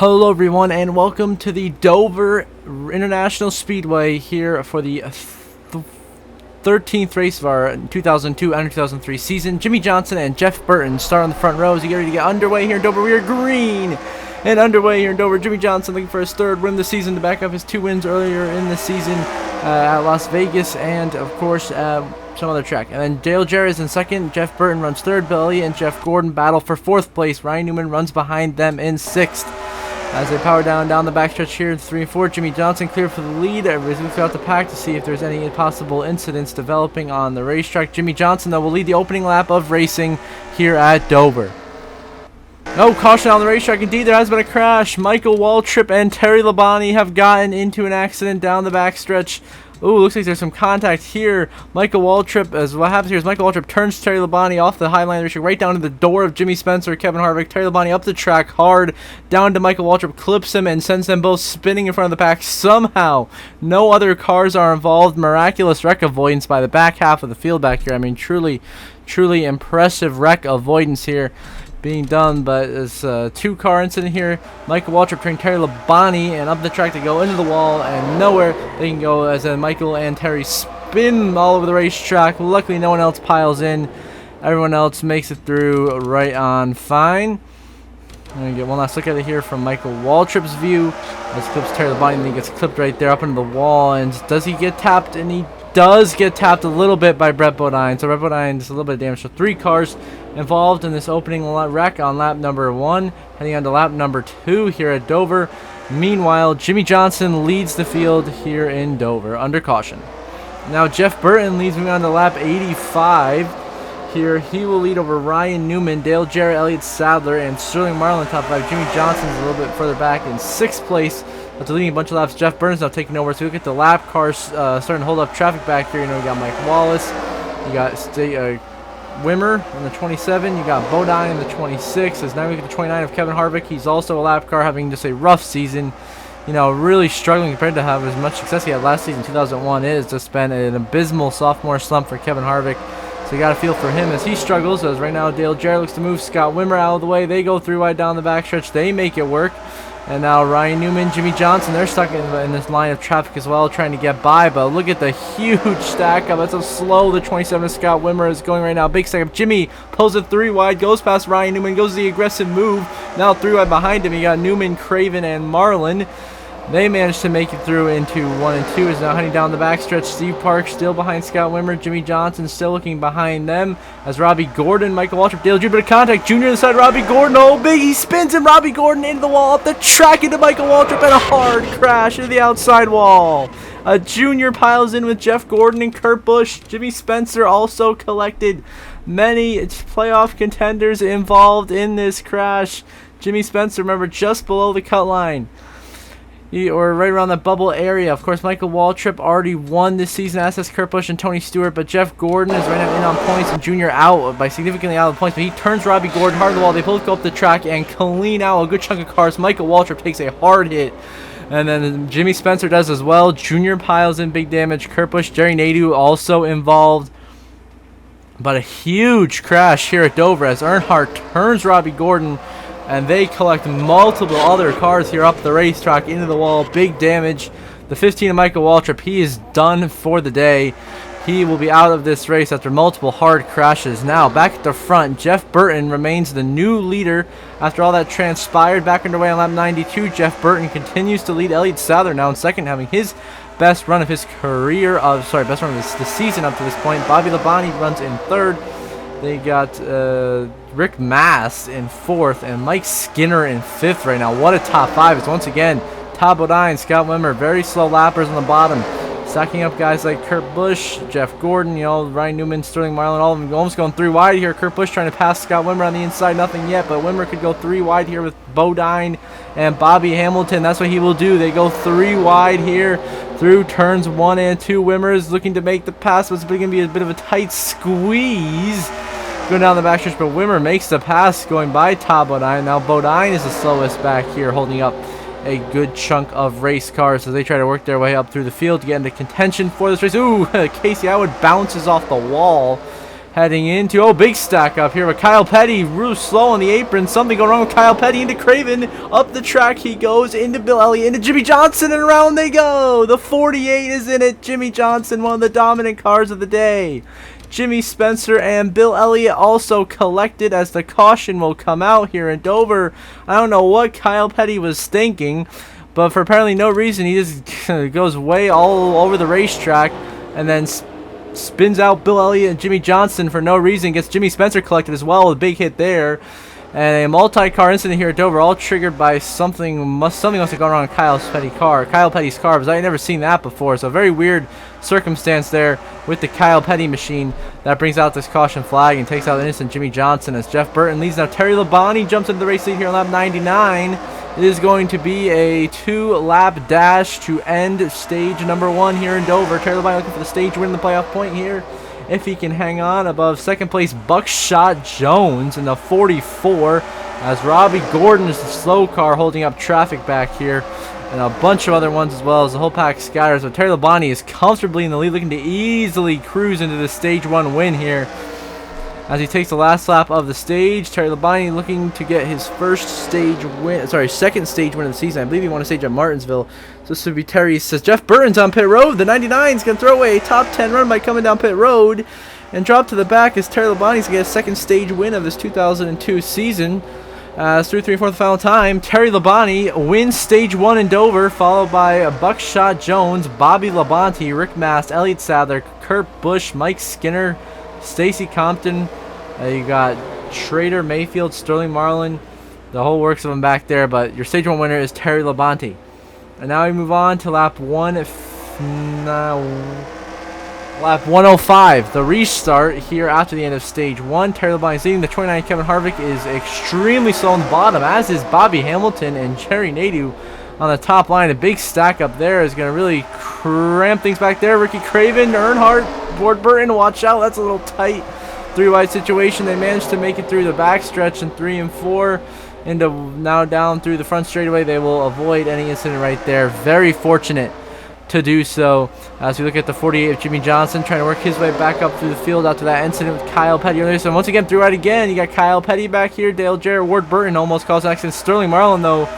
Hello everyone and welcome to the Dover International Speedway here for the 13th race of our 2002 NR2003 season. Jimmy Johnson and Jeff Burton start on the front rows. You get ready to get underway here in Dover. We are green and underway here in Dover. Jimmy Johnson looking for his third win of the season to back up his 2 wins earlier in the season at Las Vegas and of course some other track. And then Dale Jarrett is in second. Jeff Burton runs third. Bill Elliott and Jeff Gordon battle for 4th place. Ryan Newman runs behind them in 6th. As they power down the backstretch here, 3 and 4. Jimmy Johnson clear for the lead. Everybody's looking out the pack to see if there's any possible incidents developing on the racetrack. Jimmy Johnson, though, will lead the opening lap of racing here at Dover. No caution on the racetrack. Indeed, there has been a crash. Michael Waltrip and Terry Labonte have gotten into an accident down the backstretch. Ooh, looks like there's some contact here. Michael Waltrip, as what happens here is Michael Waltrip turns Terry Labonte off the high line of the racetrack right down to the door of Jimmy Spencer, Kevin Harvick. Terry Labonte up the track hard, down to Michael Waltrip, clips him and sends them both spinning in front of the pack. Somehow, no other cars are involved. Miraculous wreck avoidance by the back half of the field back here. I mean, truly impressive wreck avoidance here being done, but it's a 2-car incident here. Michael Waltrip turning Terry Labonte and up the track to go into the wall, and nowhere they can go as Michael and Terry spin all over the racetrack. Luckily, no one else piles in. Everyone else makes it through right on fine. I'm going to get one last look at it here from Michael Waltrip's view. As clips Terry Labonte, and he gets clipped right there up into the wall. And does he get tapped? And he does get tapped a little bit by Brett Bodine. So Brett Bodine does a little bit of damage. So 3 cars involved in this opening wreck on lap number 1. Heading on to lap number 2 here at Dover. Meanwhile, Jimmy Johnson leads the field here in Dover under caution. Now Jeff Burton leads me on to lap 85. Here, he will lead over Ryan Newman, Dale Jarrett, Elliott Sadler, and Sterling Marlin top 5. Jimmy Johnson's a little bit further back in 6th place. After leading a bunch of laps, Jeff Burton's now taking over. So we get the lap cars starting to hold up traffic back here. You know, you got Mike Wallace, you got Wimmer in the 27, you got Bodine in the 26. As now we get the 29 of Kevin Harvick. He's also a lap car, having just a rough season. You know, really struggling compared to have as much success he had last season. 2001 is just been an abysmal sophomore slump for Kevin Harvick. So you got to feel for him as he struggles. As right now Dale Jarrett looks to move Scott Wimmer out of the way. They go 3 wide down the backstretch. They make it work. And now Ryan Newman, Jimmy Johnson, they're stuck in this line of traffic as well, trying to get by. But look at the huge stack up. That's how slow the 27 Scott Wimmer is going right now. Big stack up. Jimmy pulls it 3 wide, goes past Ryan Newman, goes the aggressive move. Now 3 wide behind him. You got Newman, Craven, and Marlin. They managed to make it through into 1 and 2. Is now heading down the backstretch. Steve Park still behind Scott Wimmer. Jimmy Johnson still looking behind them. As Robbie Gordon, Michael Waltrip, Dale Jarrett, bit of contact. Junior inside Robbie Gordon. Oh, big. He spins him. Robbie Gordon into the wall. Up the track into Michael Waltrip and a hard crash into the outside wall. A Junior piles in with Jeff Gordon and Kurt Busch. Jimmy Spencer also collected. Many playoff contenders involved in this crash. Jimmy Spencer, remember, just below the cut line. Or right around that bubble area. Of course, Michael Waltrip already won this season, as has Kurt Busch and Tony Stewart, but Jeff Gordon is right now in on points and Junior out by significantly out of the points, but he turns Robbie Gordon hard to the wall. They both go up the track and clean out a good chunk of cars. Michael Waltrip takes a hard hit, and then Jimmy Spencer does as well. Junior piles in big damage. Kurt Busch, Jerry Nadeau also involved. But a huge crash here at Dover as Earnhardt turns Robbie Gordon, and they collect multiple other cars here up the racetrack into the wall. Big damage. The 15 of Michael Waltrip, he is done for the day. He will be out of this race after multiple hard crashes. Now, back at the front, Jeff Burton remains the new leader after all that transpired. Back underway on lap 92, Jeff Burton continues to lead. Elliott Sadler now in second, having his best run of his career. Best run of the season up to this point. Bobby Labonte runs in third. They got Rick Mast in 4th and Mike Skinner in 5th right now. What a top 5. It's once again Todd Bodine, Scott Wimmer, very slow lappers on the bottom. Stacking up guys like Kurt Busch, Jeff Gordon, you know, Ryan Newman, Sterling Marlin, all of them almost going 3 wide here. Kurt Busch trying to pass Scott Wimmer on the inside, nothing yet, but Wimmer could go 3 wide here with Bodine and Bobby Hamilton. That's what he will do. They go 3 wide here through turns 1 and 2. Wimmer is looking to make the pass, but it's going to be a bit of a tight squeeze going down the backstretch, but Wimmer makes the pass going by Todd Bodine. Now Bodine is the slowest back here, holding up a good chunk of race cars as they try to work their way up through the field to get into contention for this race. Ooh, Casey Atwood bounces off the wall Heading into, big stack up here, but Kyle Petty real slow on the apron. Something going wrong with Kyle Petty. Into Craven, up the track he goes, into Bill Elliott, into Jimmy Johnson, and around they go. The 48 is in it. Jimmy Johnson, one of the dominant cars of the day. Jimmy Spencer and Bill Elliott also collected as the caution will come out here in Dover. I don't know what Kyle Petty was thinking, but for apparently no reason, he just goes way all over the racetrack and then spins out Bill Elliott and Jimmy Johnson for no reason. Gets Jimmy Spencer collected as well. A big hit there. And a multi-car incident here at Dover, all triggered by something must have gone wrong in Kyle Petty's car, because I had never seen that before. So a very weird circumstance there with the Kyle Petty machine that brings out this caution flag and takes out innocent Jimmy Johnson as Jeff Burton leads. Now Terry Labonte jumps into the race lead here on lap 99. It is going to be a 2-lap dash to end stage number 1 here in Dover. Terry Labonte looking for the stage win, the playoff point here, if he can hang on above second place Buckshot Jones in the 44, as Robbie Gordon is the slow car holding up traffic back here, and a bunch of other ones as well as the whole pack scatters. But Terry Labonte is comfortably in the lead, looking to easily cruise into the stage 1 win here as he takes the last lap of the stage. Terry Labonte looking to get his second stage win of the season. I believe he won a stage at Martinsville. So this would be Terry. Says Jeff Burton's on pit road. The 99 is going to throw away a top 10 run by coming down pit road and drop to the back as Terry Labonte's going to get a second stage win of this 2002 season. As through 3 and 4 the final time, Terry Labonte wins stage 1 in Dover, followed by Buckshot Jones, Bobby Labonte, Rick Mast, Elliott Sadler, Kurt Busch, Mike Skinner, Stacy Compton. You got Schrader, Mayfield, Sterling Marlin, the whole works of them back there. But your stage 1 winner is Terry Labonte. And now we move on to lap 105, the restart here after the end of stage 1. Terry Labonte is leading. The 29 Kevin Harvick is extremely slow on the bottom, as is Bobby Hamilton and Jerry Nadeau on the top line. A big stack up there is going to really cramp things back there. Ricky Craven, Earnhardt, Ward Burton, watch out. That's a little tight 3-wide situation. They managed to make it through the backstretch in 3 and 4 into now down through the front straightaway. They will avoid any incident right there. Very fortunate to do so. As we look at the 48 of Jimmy Johnson trying to work his way back up through the field after that incident with Kyle Petty earlier. So once again, through it again, you got Kyle Petty back here, Dale Jarrett, Ward Burton almost caused an accident. Sterling Marlin though,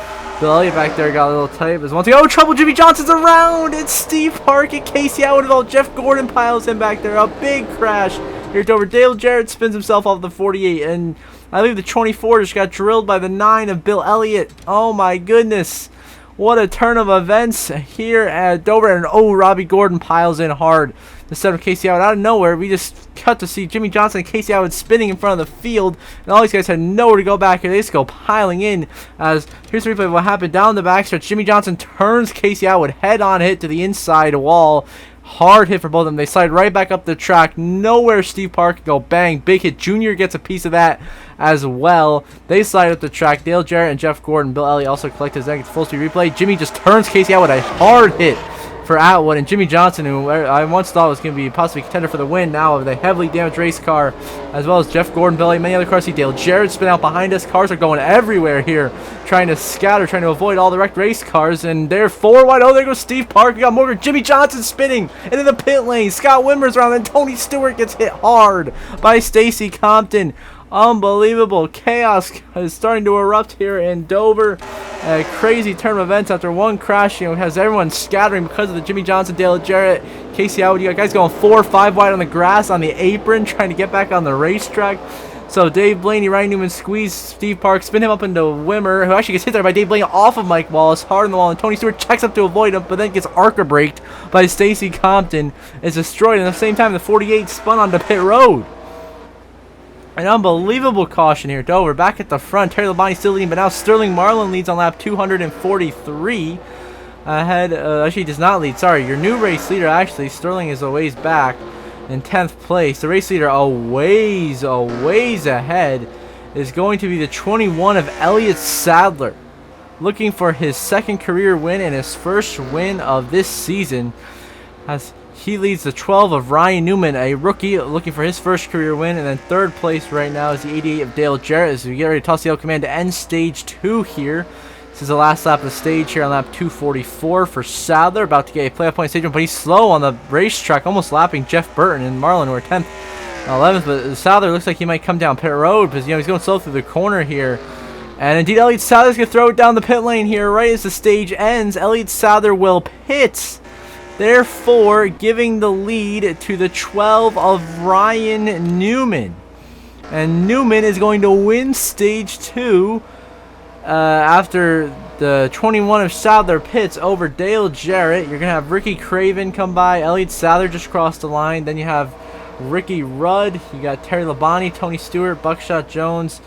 Bill Elliott back there got a little tight. But once again, trouble, Jimmy Johnson's around. It's Steve Parkett, Casey Atwood, Jeff Gordon piles in back there. A big crash here at Dover. Dale Jarrett spins himself off the 48, and I believe the 24 just got drilled by the 9 of Bill Elliott. Oh my goodness. What a turn of events here at Dover. And Robbie Gordon piles in hard instead of Casey Atwood. Out of nowhere, we just cut to see Jimmy Johnson and Casey Atwood spinning in front of the field. And all these guys had nowhere to go back here. They just go piling in. As here's a replay of what happened down the backstretch. Jimmy Johnson turns Casey Atwood head-on hit to the inside wall. Hard hit for both of them. They slide right back up the track. Nowhere Steve Park can go. Bang. Big hit. Junior gets a piece of that as well. They slide up the track. Dale Jarrett and Jeff Gordon. Bill Elliott also collect his negative full speed replay. Jimmy just turns Casey Atwood. A hard hit for Atwood. And Jimmy Johnson, who I once thought was going to be possibly contender for the win, now of the heavily damaged race car, as well as Jeff Gordon, Bill Elliott, many other cars. See Dale Jarrett spin out behind us. Cars are going everywhere here, trying to scatter, trying to avoid all the wrecked race cars. And they're 4 wide. Oh, there goes Steve Park. We got more. Jimmy Johnson spinning into the pit lane. Scott Wimmer's around, and Tony Stewart gets hit hard by Stacy Compton. Unbelievable chaos is starting to erupt here in Dover. A crazy turn of events after one crash, has everyone scattering because of the Jimmy Johnson, Dale Jarrett, Casey Atwood. You got guys going 4 or 5 wide on the grass, on the apron, trying to get back on the racetrack. So Dave Blaney, Ryan Newman squeeze Steve Park, spin him up into Wimmer, who actually gets hit there by Dave Blaney off of Mike Wallace, hard on the wall, and Tony Stewart checks up to avoid him, but then gets arc braked by Stacy Compton, is destroyed. And at the same time, the 48 spun onto pit road. An unbelievable caution here, Dover. Back at the front, Terry Labonte still leading, but now Sterling Marlin leads on lap 243. Ahead, actually does not lead. Sorry, your new race leader, actually, Sterling is a ways back in 10th place. The race leader a ways ahead is going to be the 21 of Elliott Sadler, looking for his second career win and his first win of this season, as he leads the 12 of Ryan Newman, a rookie, looking for his first career win. And then third place right now is the 88 of Dale Jarrett, as we get ready to toss the L command to end stage 2 here. This is the last lap of the stage here on lap 244 for Sadler, about to get a playoff point stage one, but he's slow on the racetrack, almost lapping Jeff Burton and Marlin, who are 10th 11th, but Souther looks like he might come down pit road because, he's going slow through the corner here. And indeed, Elliott Souther's going to throw it down the pit lane here right as the stage ends. Elliott Souther will pit, therefore giving the lead to the 12 of Ryan Newman. And Newman is going to win stage 2 after the 21 of Souther pits over Dale Jarrett. You're going to have Ricky Craven come by. Elliott Souther just crossed the line. Then you have Ricky Rudd. You got Terry Labonte, Tony Stewart, Buckshot Jones,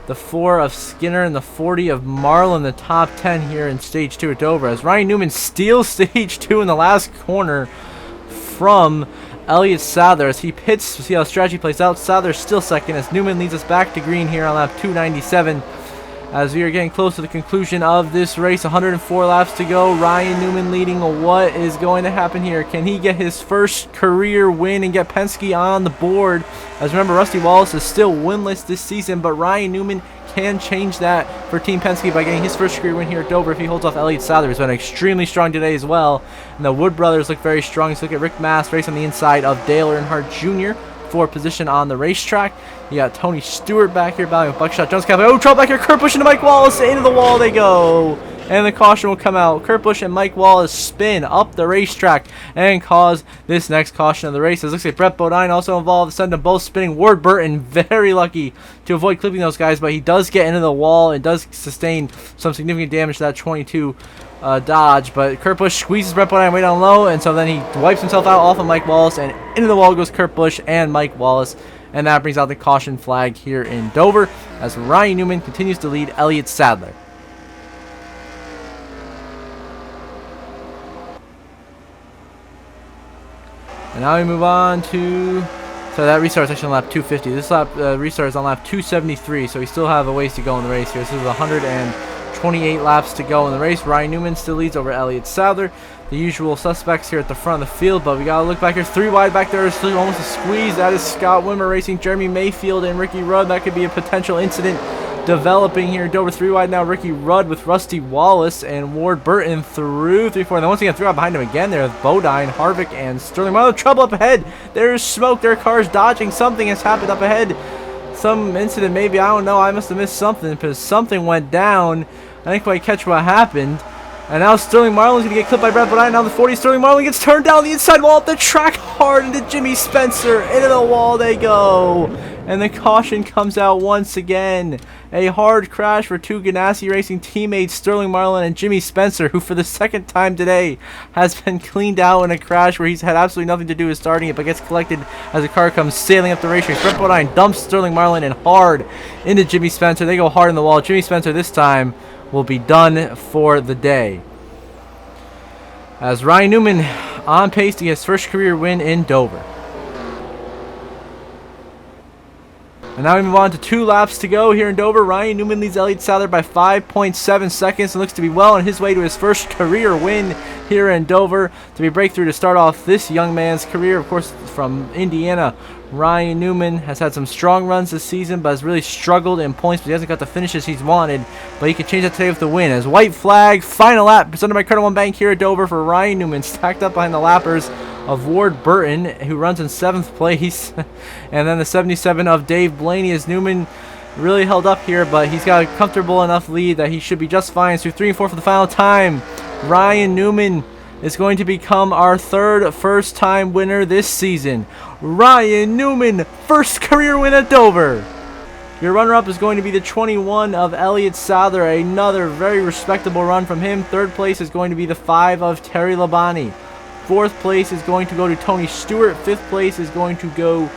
the 4 of Skinner, and the 40 of Marlin, the top 10 here in stage 2 at Dover. As Ryan Newman steals stage 2 in the last corner from Elliott Souther as he pits to see how the strategy plays out. Souther's still second as Newman leads us back to green here on lap 297. As we are getting close to the conclusion of this race, 104 laps to go. Ryan Newman leading. What is going to happen here? Can he get his first career win and get Penske on the board? As remember, Rusty Wallace is still winless this season, but Ryan Newman can change that for Team Penske by getting his first career win here at Dover if he holds off Elliott Souther, who's been extremely strong today as well. And the Wood brothers look very strong. Let's look at Rick Mast race on the inside of Dale Earnhardt Jr. for position on the racetrack. You got Tony Stewart back here battling with Buckshot Jones. Oh, trouble back here. Kurt Busch into Mike Wallace. Into the wall they go. And the caution will come out. Kurt Busch and Mike Wallace spin up the racetrack and cause this next caution of the race. It looks like Brett Bodine also involved. Send them both spinning. Ward Burton very lucky to avoid clipping those guys, but he does get into the wall and does sustain some significant damage to that 22 Dodge. But Kurt Busch squeezes Brett Bodine way down low, and so then he wipes himself out off of Mike Wallace, and into the wall goes Kurt Busch and Mike Wallace. And that brings out the caution flag here in Dover as Ryan Newman continues to lead Elliott Sadler. And now we move on to, so that restart is actually on lap 250. This lap restart is on lap 273, so we still have a ways to go in the race here. This is 128 laps to go in the race. Ryan Newman still leads over Elliott Souther. The usual suspects here at the front of the field, but we got to look back here. 3 wide back there, still almost a squeeze. That is Scott Wimmer racing Jeremy Mayfield and Ricky Rudd. That could be a potential incident developing here. Dover 3 wide now. Ricky Rudd with Rusty Wallace and Ward Burton through 3-4. And then once again, 3 out behind him again there with Bodine, Harvick, and Sterling. Well, trouble up ahead. There's smoke. Their car's dodging. Something has happened up ahead. Some incident maybe. I don't know. I must have missed something because something went down. I didn't quite catch what happened. And now Sterling Marlin's going to get clipped by Brett Bodine. Now the 40 Sterling Marlin gets turned down the inside wall up the track hard into Jimmy Spencer. Into the wall they go. And the caution comes out once again. A hard crash for 2 Ganassi Racing teammates, Sterling Marlin and Jimmy Spencer, who for the second time today has been cleaned out in a crash where he's had absolutely nothing to do with starting it, but gets collected as the car comes sailing up the racetrack. Brett Bodine dumps Sterling Marlin and hard into Jimmy Spencer. They go hard in the wall. Jimmy Spencer this time will be done for the day. As Ryan Newman on pace to get his first career win in Dover. And now we move on to 2 laps to go here in Dover. Ryan Newman leads Elliott Souther by 5.7 seconds and looks to be well on his way to his first career win here in Dover. To be a breakthrough to start off this young man's career. Of course, from Indiana, Ryan Newman has had some strong runs this season, but has really struggled in points, but he hasn't got the finishes he's wanted. But he can change that today with the win. As white flag, final lap, presented by Credit One Bank here at Dover for Ryan Newman, stacked up behind the lappers of Ward Burton, who runs in 7th place. And then the 77 of Dave Blaney, as Newman really held up here, but he's got a comfortable enough lead that he should be just fine. So 3 and 4 for the final time. Ryan Newman is going to become our 3rd first-time winner this season. Ryan Newman, first career win at Dover. Your runner-up is going to be the 21 of Elliott Souther, another very respectable run from him. 3rd place is going to be the 5 of Terry Labonte. 4th place is going to go to Tony Stewart. 5th place is going to go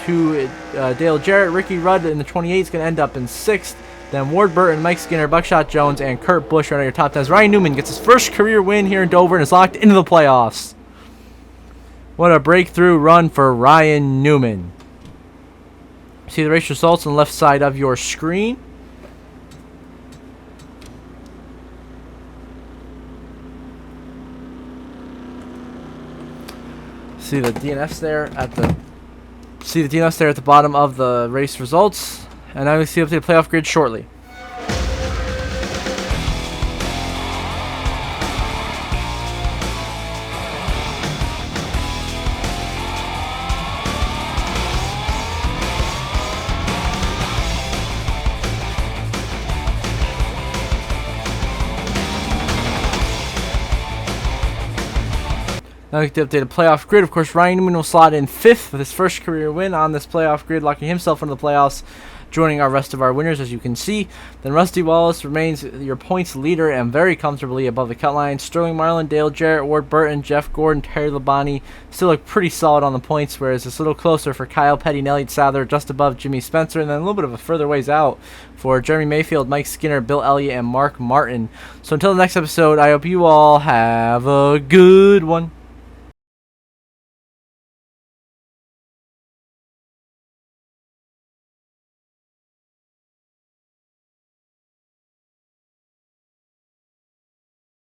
to Dale Jarrett. Ricky Rudd in the 28 is going to end up in 6th. Then Ward Burton, Mike Skinner, Buckshot Jones, and Kurt Busch are on your top 10s. Ryan Newman gets his first career win here in Dover and is locked into the playoffs. What a breakthrough run for Ryan Newman. See the race results on the left side of your screen. See the DNFs there at the bottom of the race results. And now we see up to the playoff grid shortly. Now we get the updated playoff grid. Of course, Ryan Newman will slot in 5th with his first career win on this playoff grid, locking himself into the playoffs, joining our rest of our winners, as you can see. Then Rusty Wallace remains your points leader and very comfortably above the cut line. Sterling Marlin, Dale Jarrett, Ward Burton, Jeff Gordon, Terry Labonte still look pretty solid on the points, whereas it's a little closer for Kyle Petty and Elliott Sadler, just above Jimmy Spencer, and then a little bit of a further ways out for Jeremy Mayfield, Mike Skinner, Bill Elliott, and Mark Martin. So until the next episode, I hope you all have a good one.